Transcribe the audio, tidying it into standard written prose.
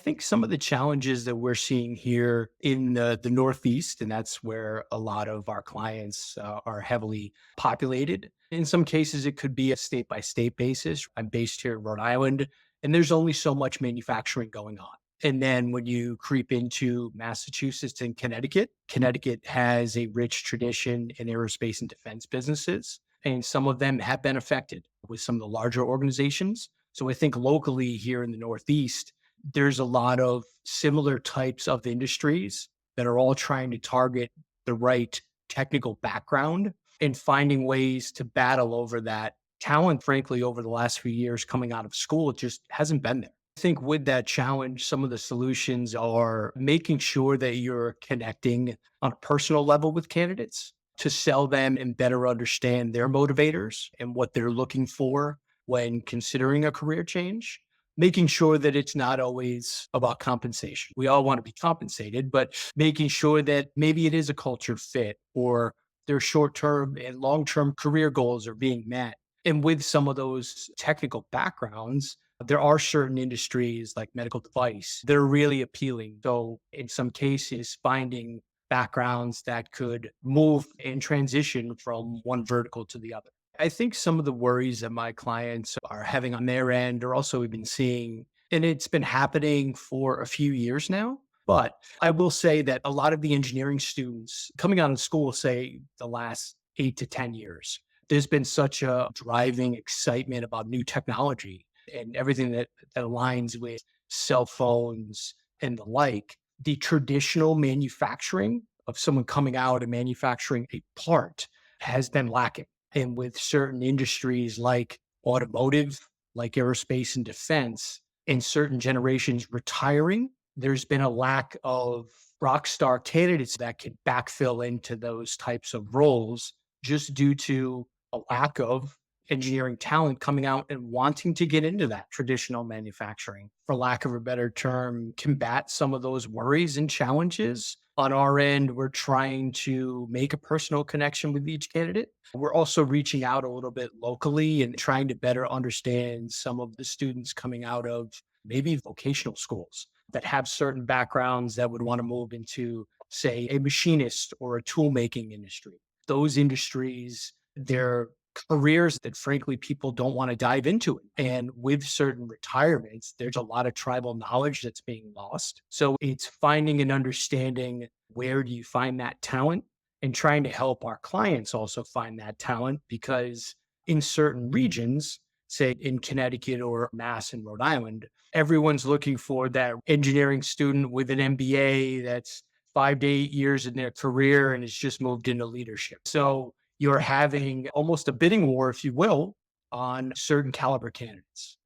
think some of the challenges that we're seeing here in the Northeast, and that's where a lot of our clients are heavily populated. In some cases, it could be a state by state basis. I'm based here in Rhode Island, and there's only so much manufacturing going on. And then when you creep into Massachusetts and Connecticut, Connecticut has a rich tradition in aerospace and defense businesses, and some of them have been affected with some of the larger organizations. So I think locally here in the Northeast, there's a lot of similar types of industries that are all trying to target the right technical background and finding ways to battle over that talent. Frankly, over the last few years coming out of school, it just hasn't been there. I think with that challenge, some of the solutions are making sure that you're connecting on a personal level with candidates to sell them and better understand their motivators and what they're looking for when considering a career change, making sure that it's not always about compensation. We all want to be compensated, but making sure that maybe it is a culture fit or their short term and long term career goals are being met. And with some of those technical backgrounds, there are certain industries like medical device, they're really appealing. So, in some cases, finding backgrounds that could move and transition from one vertical to the other. I think some of the worries that my clients are having on their end are also we've been seeing, and it's been happening for a few years now. But I will say that a lot of the engineering students coming out of school, say the last 8 to 10 years, there's been such a driving excitement about new technology and everything that aligns with cell phones and the like. The traditional manufacturing of someone coming out and manufacturing a part has been lacking. And with certain industries like automotive, like aerospace and defense, and certain generations retiring, there's been a lack of rock star candidates that could backfill into those types of roles just due to a lack of engineering talent coming out and wanting to get into that traditional manufacturing, for lack of a better term, combat some of those worries and challenges. On our end, we're trying to make a personal connection with each candidate. We're also reaching out a little bit locally and trying to better understand some of the students coming out of maybe vocational schools that have certain backgrounds that would want to move into, say, a machinist or a tool making industry. Those industries, they're careers that frankly people don't want to dive into it. And with certain retirements, there's a lot of tribal knowledge that's being lost. So it's finding and understanding where do you find that talent and trying to help our clients also find that talent because in certain regions, say in Connecticut or Mass and Rhode Island, everyone's looking for that engineering student with an MBA that's 5 to 8 years in their career and has just moved into leadership. So you're having almost a bidding war, if you will, on certain caliber candidates.